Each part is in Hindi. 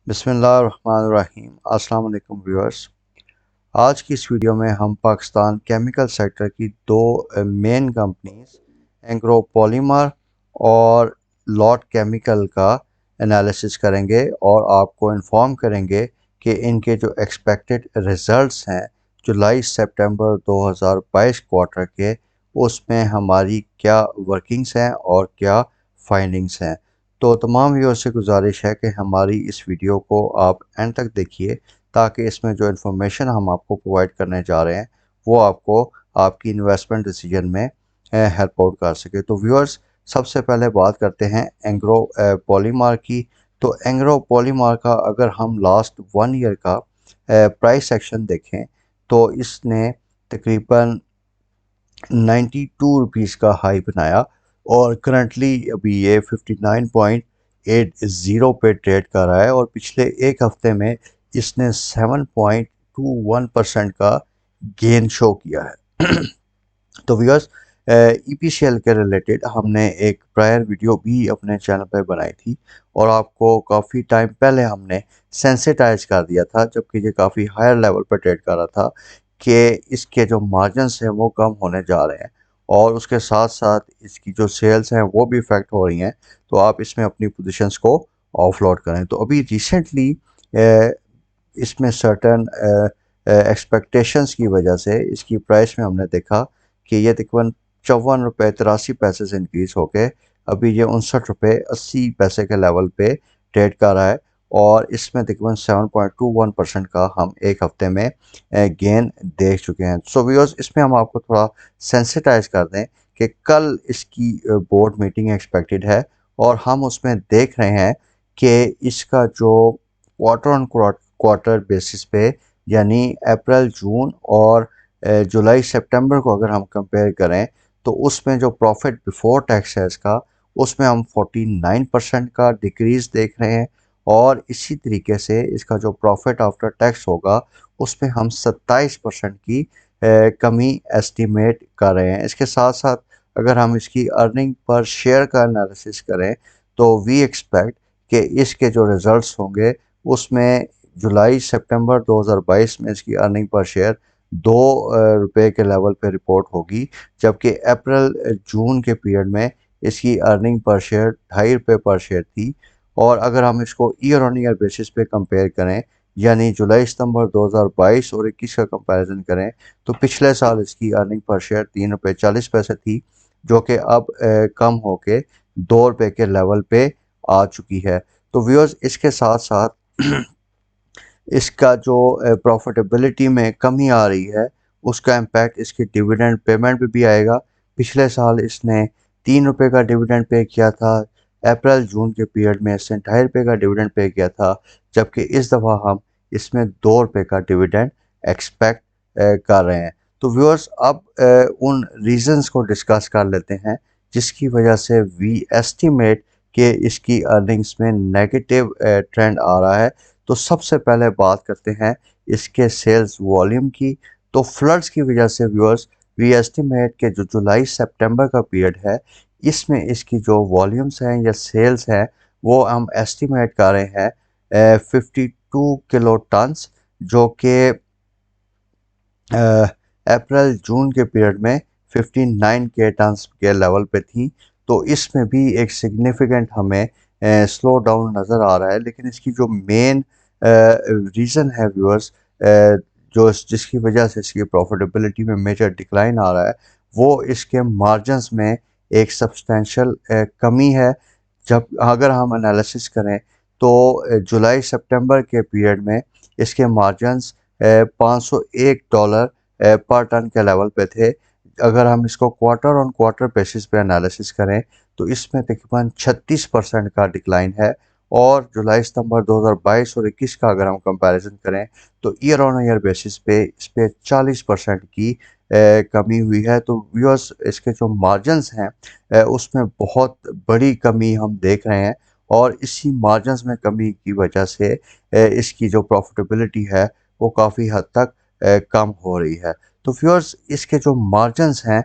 बिस्मिल्लाहिर्रहमानिर्रहीम। अस्सलाम वालेकुम व्यूअर्स। आज की इस वीडियो में हम पाकिस्तान केमिकल सेक्टर की दो मेन कंपनीज एंग्रो पॉलीमर और लॉट केमिकल का एनालिसिस करेंगे और आपको इन्फॉर्म करेंगे कि इनके जो एक्सपेक्टेड रिज़ल्ट्स हैं जुलाई सितंबर 2022 क्वार्टर के, उसमें हमारी क्या वर्किंग्स हैं और क्या फाइंडिंग्स हैं। तो तमाम व्यूअर्स से गुजारिश है कि हमारी इस वीडियो को आप एंड तक देखिए ताकि इसमें जो इन्फॉर्मेशन हम आपको प्रोवाइड करने जा रहे हैं वो आपको आपकी इन्वेस्टमेंट डिसीजन में हेल्प आउट कर सके। तो व्यूअर्स, सबसे पहले बात करते हैं एंग्रो पॉलीमार की। तो एंग्रो पॉलीमार का अगर हम लास्ट 1 ईयर का प्राइस एक्शन देखें तो इसने तकरीबन 92 रुपीज़ का हाई बनाया और करंटली अभी ये 59.80 पे ट्रेड कर रहा है और पिछले एक हफ्ते में इसने 7.21% का गेन शो किया है। तो व्यूअर्स, ईपीसीएल के रिलेटेड हमने एक प्रायर वीडियो भी अपने चैनल पर बनाई थी और आपको काफ़ी टाइम पहले हमने सेंसिटाइज कर दिया था, जबकि ये काफ़ी हायर लेवल पर ट्रेड कर रहा था, कि इसके जो मार्जिन्स हैं वो कम होने जा रहे हैं और उसके साथ साथ इसकी जो सेल्स हैं वो भी इफेक्ट हो रही हैं। तो आप इसमें अपनी पोजीशंस को ऑफलोड करें। तो अभी रिसेंटली इसमें सर्टन एक्सपेक्टेशंस की वजह से इसकी प्राइस में हमने देखा कि ये तकरीबन 54 रुपये 83 पैसे से इंक्रीज़ होके अभी ये 59 रुपये 80 पैसे के लेवल पे ट्रेड कर रहा है और इसमें तकरीबन 7.21% का हम एक हफ्ते में गेन देख चुके हैं। सो व्यूअर्स, इसमें हम आपको थोड़ा सेंसिटाइज कर दें कि कल इसकी बोर्ड मीटिंग एक्सपेक्टेड है और हम उसमें देख रहे हैं कि इसका जो क्वार्टर ऑन क्वार्टर बेसिस पे, यानी अप्रैल जून और जुलाई सितंबर को अगर हम कंपेयर करें तो उसमें जो प्रॉफिट बिफोर टैक्स है इसका, उसमें हम 49% का डिक्रीज़ देख रहे हैं और इसी तरीके से इसका जो प्रॉफिट आफ्टर टैक्स होगा उसमें हम 27% की कमी एस्टिमेट कर रहे हैं। इसके साथ साथ अगर हम इसकी अर्निंग पर शेयर का एनालिसिस करें तो वी एक्सपेक्ट कि इसके जो रिज़ल्ट्स होंगे उसमें जुलाई सितंबर 2022 में इसकी अर्निंग पर शेयर 2 रुपये के लेवल पे रिपोर्ट होगी, जबकि अप्रैल जून के पीरियड में इसकी अर्निंग पर शेयर 2.5 रुपये पर शेयर थी। और अगर हम इसको ईयर ऑन ईयर बेसिस पे कंपेयर करें, यानी जुलाई सितंबर 2022 और 21 का कंपैरिजन करें, तो पिछले साल इसकी अर्निंग पर शेयर 3 रुपये 40 पैसे थी, जो कि अब कम होके 2 रुपये के लेवल पे आ चुकी है। तो व्यूअर्स, इसके साथ साथ इसका जो प्रॉफिटेबिलिटी में कमी आ रही है उसका इम्पैक्ट इसकी डिविडेंड पेमेंट पे भी आएगा। पिछले साल इसने 3 रुपये का डिविडेंड पे किया था, अप्रैल जून के पीरियड में इसने 2.5 रुपये का डिविडेंड पे किया था, जबकि इस दफ़ा हम इसमें 2 रुपये का डिविडेंड एक्सपेक्ट कर रहे हैं। तो व्यूअर्स, अब उन रीज़न्स को डिस्कस कर लेते हैं जिसकी वजह से वी एस्टिमेट कि इसकी अर्निंग्स में नेगेटिव ट्रेंड आ रहा है। तो सबसे पहले बात करते हैं इसके सेल्स वॉल्यूम की। तो फ्लड्स की वजह से व्यूअर्स, वी एस्टिमेट के जो जुलाई सितंबर का पीरियड है इसमें इसकी जो वॉल्यूम्स हैं या सेल्स हैं वो हम एस्टिमेट कर रहे हैं 52 किलो टन्स, जो कि अप्रैल जून के पीरियड में 59 के टन्स के लेवल पे थी। तो इसमें भी एक सिग्निफिकेंट हमें स्लो डाउन नज़र आ रहा है, लेकिन इसकी जो मेन रीज़न है व्यूअर्स, जो जिसकी वजह से इसकी प्रॉफिटेबिलिटी में मेजर डिक्लाइन आ रहा है, वो इसके मार्जिन्स में एक सब्सटेंशियल कमी है। जब अगर हम एनालिसिस करें तो जुलाई सितंबर के पीरियड में इसके मार्जिन्स $501 पर टन के लेवल पे थे। अगर हम इसको क्वार्टर ऑन क्वार्टर बेसिस पे एनालिसिस करें तो इसमें तकरीबन 36% का डिक्लाइन है और जुलाई सितंबर 2022 और 21 का अगर हम कंपैरिजन करें तो ईयर ऑन ईयर बेसिस पे इस पे 40% की कमी हुई है। तो व्यूअर्स, इसके जो मार्जिन्स हैं उसमें बहुत बड़ी कमी हम देख रहे हैं और इसी मार्जिन्स में कमी की वजह से इसकी जो प्रॉफिटेबिलिटी है वो काफ़ी हद तक कम हो रही है। तो व्यूअर्स, इसके जो मार्जिन्स हैं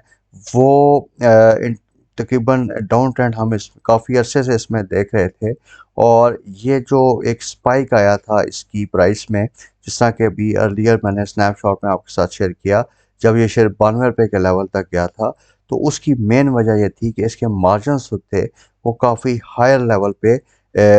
वो इन तकरीबन डाउन ट्रेंड हम इस काफ़ी अरसे से इसमें देख रहे थे, और ये जो एक स्पाइक आया था इसकी प्राइस में, जिस तरह कि अभी अर्लियर मैंने स्नैपशॉट में आपके साथ शेयर किया, जब ये शेयर 92 रुपये के लेवल तक गया था, तो उसकी मेन वजह ये थी कि इसके मार्जिनस जो थे वो काफ़ी हायर लेवल पे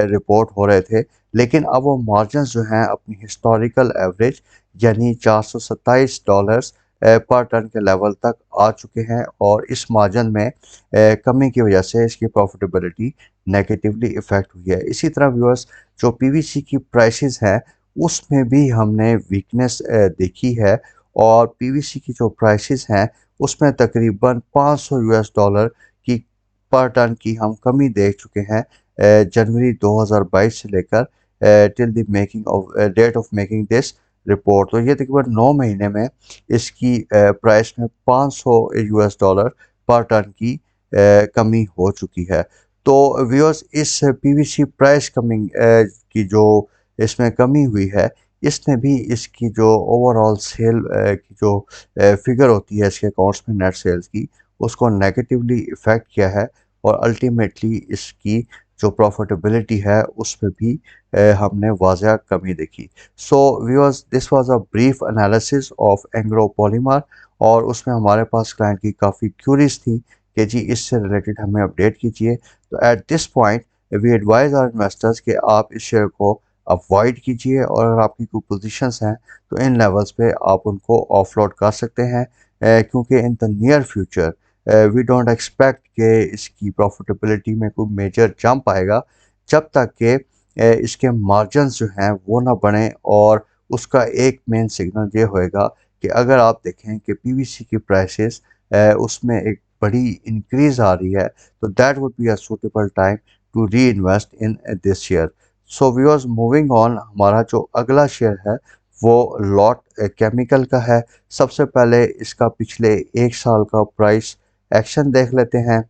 रिपोर्ट हो रहे थे। लेकिन अब वो मार्जिनस जो हैं अपनी हिस्टोरिकल एवरेज यानी $427 पर टन के लेवल तक आ चुके हैं, और इस मार्जिन में कमी की वजह से इसकी प्रॉफिटेबिलिटी नेगेटिवली इफ़ेक्ट हुई है। इसी तरह व्यूअर्स, जो पीवीसी की प्राइसेस हैं उसमें भी हमने वीकनेस देखी है, और पीवीसी की जो प्राइसेस हैं उसमें तकरीबन $500 की पर टन की हम कमी देख चुके हैं जनवरी 2022 से लेकर till the making of date of making this report. तो ये तकरीबन 9 महीने में इसकी प्राइस में $500 पर टन की कमी हो चुकी है। तो व्यूअर्स, इस पीवीसी प्राइस कमिंग की जो इसमें कमी हुई है, इसने भी इसकी जो ओवरऑल सेल की जो फिगर होती है इसके अकाउंट्स में नेट सेल्स की, उसको नेगेटिवली इफ़ेक्ट किया है, और अल्टीमेटली इसकी जो प्रॉफिटेबिलिटी है उसमें भी हमने वाज़ह कमी देखी। So viewers, this was a brief analysis of Engro polymer, और उसमें हमारे पास क्लाइंट की काफ़ी क्यूरीज थी कि जी इससे रिलेटेड हमें अपडेट कीजिए। तो at this point we advise our investors कि आप इस शेयर को अवॉइड कीजिए, और अगर आपकी कोई पोजीशंस हैं तो इन लेवल्स पे आप उनको ऑफलोड कर सकते हैं, क्योंकि in the near future we don't expect कि इसकी प्रॉफिटेबिलिटी में कोई मेजर जंप आएगा, जब तक कि इसके मार्जिन्स जो हैं वो ना बढ़ें। और उसका एक मेन सिग्नल ये होएगा कि अगर आप देखें कि पीवीसी की प्राइसेस उसमें एक बड़ी इंक्रीज आ रही है, तो that would be a suitable time to reinvest in this share. So viewers, moving on, हमारा जो अगला शेयर है वो लॉट केमिकल का है। सबसे पहले इसका पिछले एक साल का प्राइस एक्शन देख लेते हैं।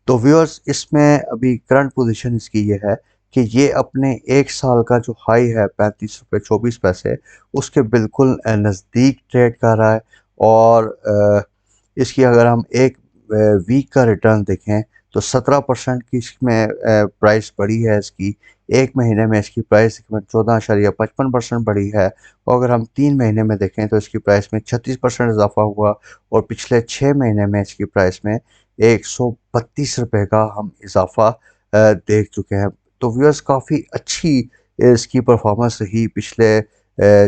तो व्यूअर्स, इसमें अभी करंट पोजीशन इसकी ये है कि ये अपने एक साल का जो हाई है 35 रुपये 24 पैसे, उसके बिल्कुल नज़दीक ट्रेड कर रहा है। और इसकी अगर हम एक वीक का रिटर्न देखें तो 17% की इसमें प्राइस बढ़ी है इसकी। एक महीने में इसकी प्राइस 14.55% बढ़ी है, और अगर हम 3 महीने में देखें तो इसकी प्राइस में 36% इजाफा हुआ, और पिछले 6 महीने में इसकी प्राइस में ₹132 का हम इजाफा देख चुके हैं। तो व्यूअर्स, काफ़ी अच्छी इसकी परफॉर्मेंस रही पिछले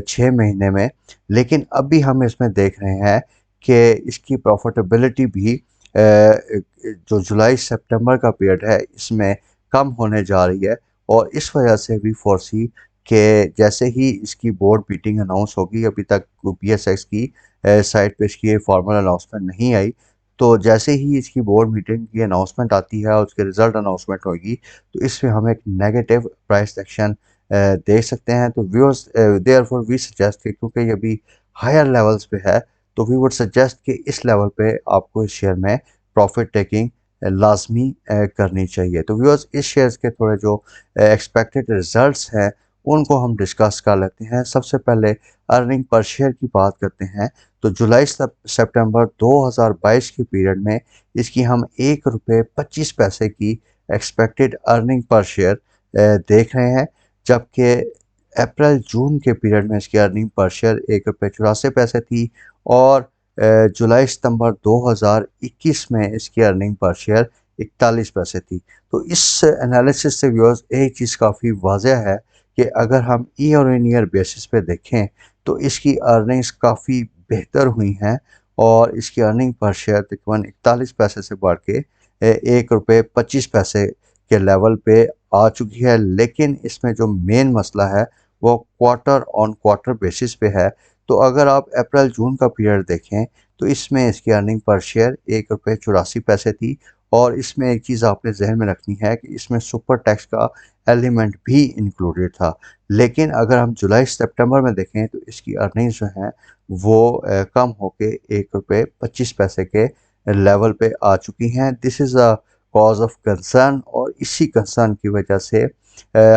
6 महीने में। लेकिन अभी हम इसमें देख रहे हैं कि इसकी प्रॉफिटेबिलिटी भी जो जुलाई सितंबर का पीरियड है इसमें कम होने जा रही है, और इस वजह से भी फोर्सी कि जैसे ही इसकी बोर्ड मीटिंग अनाउंस होगी, अभी तक पीएसएक्स की साइट पे इसकी फॉर्मल अनाउंसमेंट नहीं आई, तो जैसे ही इसकी बोर्ड मीटिंग की अनाउंसमेंट आती है और उसके रिजल्ट अनाउंसमेंट होगी, तो इसमें हम एक नेगेटिव प्राइस एक्शन देख सकते हैं। तो व्यूअर्स, देयरफॉर वी सजेस्ट कि क्योंकि ये अभी हायर लेवल्स पे है, तो वी वुड सजेस्ट कि इस लेवल पे आपको इस शेयर में प्रॉफिट टेकिंग लाजमी करनी चाहिए। तो व्यूअर्स, इस शेयर्स के थोड़े जो एक्सपेक्टेड रिजल्ट्स हैं उनको हम डिस्कस कर लेते हैं। सबसे पहले अर्निंग पर शेयर की बात करते हैं। तो जुलाई सितंबर 2022 के पीरियड में इसकी हम ₹1.25 की एक्सपेक्टेड अर्निंग पर शेयर देख रहे हैं, जबकि अप्रैल जून के पीरियड में इसकी अर्निंग पर शेयर ₹1.84 थी, और जुलाई सितंबर 2021 में इसकी अर्निंग पर शेयर 41 पैसे थी। तो इस एनालिसिस से व्यूअर्स, एक चीज़ काफ़ी वाज़ह है कि अगर हम ईयर ऑन ईयर बेसिस पे देखें तो इसकी अर्निंग्स काफ़ी बेहतर हुई हैं, और इसकी अर्निंग पर शेयर तकरीबन 41 पैसे से बढ़ के ₹1.25 के लेवल पे आ चुकी है। लेकिन इसमें जो मेन मसला है वो क्वार्टर ऑन क्वार्टर बेसिस पे है। तो अगर आप अप्रैल जून का पीरियड देखें तो इसमें इसकी अर्निंग पर शेयर ₹1.84 थी, और इसमें एक चीज़ आपने जहन में रखनी है कि इसमें सुपर टैक्स का एलिमेंट भी इंक्लूडेड था। लेकिन अगर हम जुलाई सितंबर में देखें तो इसकी अर्निंग्स जो हैं वो कम होके ₹1.25 के लेवल पे आ चुकी हैं। This is a cause of concern, और इसी कंसर्न की वजह से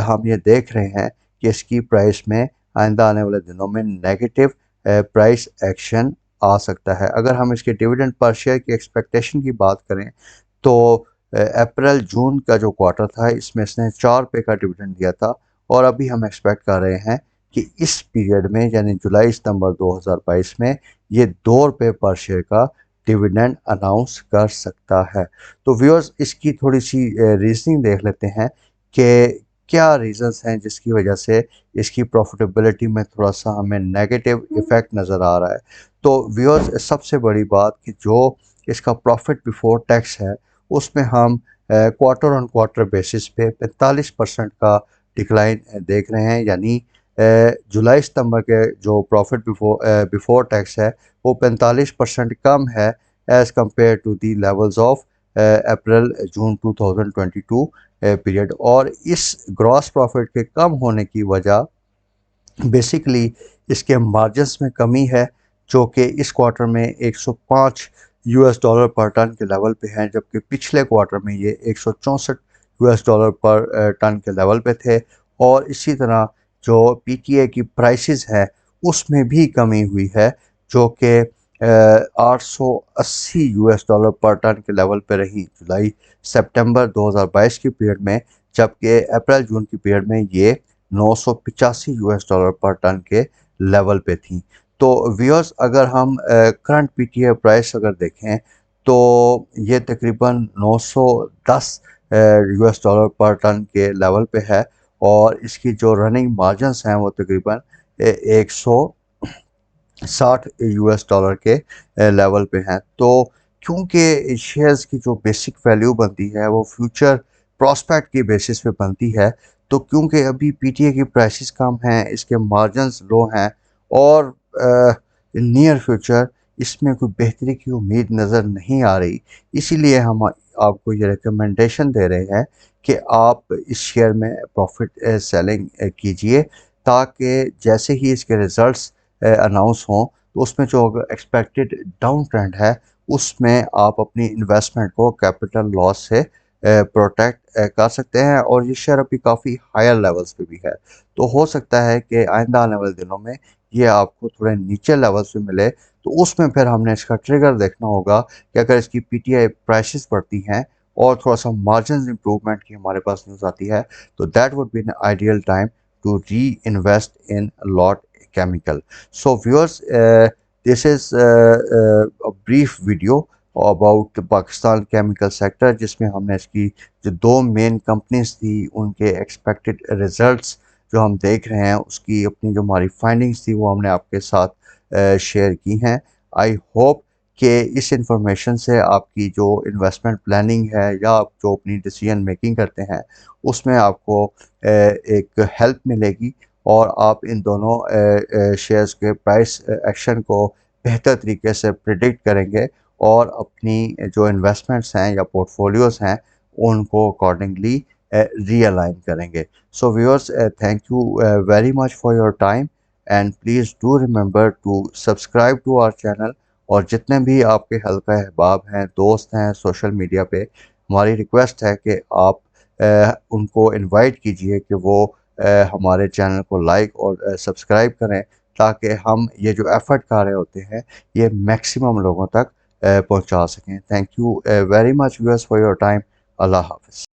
हम ये देख रहे हैं कि इसकी प्राइस में आइंदा आने वाले दिनों में नेगेटिव प्राइस एक्शन आ सकता है। अगर हम इसके डिविडेंड पर शेयर की एक्सपेक्टेशन की बात करें तो अप्रैल जून का जो क्वार्टर था इसमें इसने 4 रुपये का डिविडेंड दिया था और अभी हम एक्सपेक्ट कर रहे हैं कि इस पीरियड में यानी जुलाई सितंबर 2022 में ये 2 रुपये पर शेयर का डिविडेंड अनाउंस कर सकता है। तो व्यूअर्स इसकी थोड़ी सी रीजनिंग देख लेते हैं कि क्या रीजंस हैं जिसकी वजह से इसकी प्रॉफिटेबिलिटी में थोड़ा सा हमें नेगेटिव इफेक्ट नज़र आ रहा है। तो व्यूअर्स सबसे बड़ी बात कि जो इसका प्रॉफिट बिफोर टैक्स है उसमें हम क्वार्टर ऑन क्वार्टर बेसिस पे 45% का डिक्लाइन देख रहे हैं। यानी जुलाई सितंबर के जो प्रॉफिट बिफोर टैक्स है वो 45% कम है as compared to the levels of April June 2022 period. और इस ग्रॉस प्रॉफिट के कम होने की वजह बेसिकली इसके मार्जिन्स में कमी है जो कि इस क्वार्टर में 105 यूएस डॉलर पर टन के लेवल पे हैं, जबकि पिछले क्वार्टर में ये 164 यूएस डॉलर पर टन के लेवल पे थे। और इसी तरह जो पीटीए की प्राइसेस है उसमें भी कमी हुई है जो कि 880 यूएस डॉलर पर टन के लेवल पे रही जुलाई सितंबर 2022 की पीरियड में, जबकि अप्रैल जून की पीरियड में ये 985 यूएस डॉलर पर टन के लेवल पे थी। तो व्यूअर्स अगर हम करंट पीटीए प्राइस अगर देखें तो ये तकरीबन 910 यूएस डॉलर पर टन के लेवल पे है और इसकी जो रनिंग मार्जिन्स हैं वो तकरीबन 160 यूएस डॉलर के लेवल पे हैं। तो क्योंकि शेयर्स की जो बेसिक वैल्यू बनती है वो फ्यूचर प्रॉस्पेक्ट की बेसिस पे बनती है, तो क्योंकि अभी पीटीए की प्राइसेस कम हैं, इसके मार्जिन्स लो हैं और नियर फ्यूचर इसमें कोई बेहतरी की उम्मीद नज़र नहीं आ रही, इसीलिए हम आपको ये रिकमेंडेशन दे रहे हैं कि आप इस शेयर में प्रॉफिट सेलिंग कीजिए ताकि जैसे ही इसके रिज़ल्ट्स अनाउंस हों तो उसमें जो एक्सपेक्टेड डाउन ट्रेंड है उसमें आप अपनी इन्वेस्टमेंट को कैपिटल लॉस से प्रोटेक्ट कर सकते हैं। और ये शेयर अभी काफ़ी हायर लेवल्स पे भी है, तो हो सकता है कि आइंदा आने वाले दिनों में ये आपको थोड़े नीचे लेवल्स पे मिले, तो उसमें फिर हमने इसका ट्रिगर देखना होगा कि अगर इसकी पीटीआई प्राइसेस बढ़ती हैं और थोड़ा सा मार्जिन इंप्रूवमेंट की हमारे पास न्यूज़ आती है तो that would be an ideal time to reinvest in lot chemical. So viewers, this is a brief video about the Pakistan chemical sector जिसमें हमने इसकी जो दो मेन कंपनीज थी उनके एक्सपेक्टेड रिजल्ट्स जो हम देख रहे हैं उसकी अपनी जो हमारी फाइंडिंग्स थी वो हमने आपके साथ शेयर की हैं। आई होप कि इस इंफॉर्मेशन से आपकी जो इन्वेस्टमेंट प्लानिंग है या आप जो अपनी डिसीजन मेकिंग करते हैं उसमें आपको एक हेल्प मिलेगी और आप इन दोनों शेयर्स के प्राइस एक्शन को बेहतर तरीके से प्रिडिक्ट करेंगे और अपनी जो इन्वेस्टमेंट्स हैं या पोर्टफोलियोज़ हैं उनको अकॉर्डिंगली रीअलाइन करेंगे। So viewers, thank you very much for your time and please do remember to subscribe to our channel. और जितने भी आपके हल्का अहबाब हैं, दोस्त हैं सोशल मीडिया पे, हमारी रिक्वेस्ट है कि आप उनको इनवाइट कीजिए कि वो हमारे चैनल को लाइक और सब्सक्राइब करें ताकि हम ये जो एफ़र्ट कर रहे होते हैं ये मैक्सिमम लोगों तक पहुंचा सकें। Thank you very much viewers for your time. अल्लाह हाफ़िज़।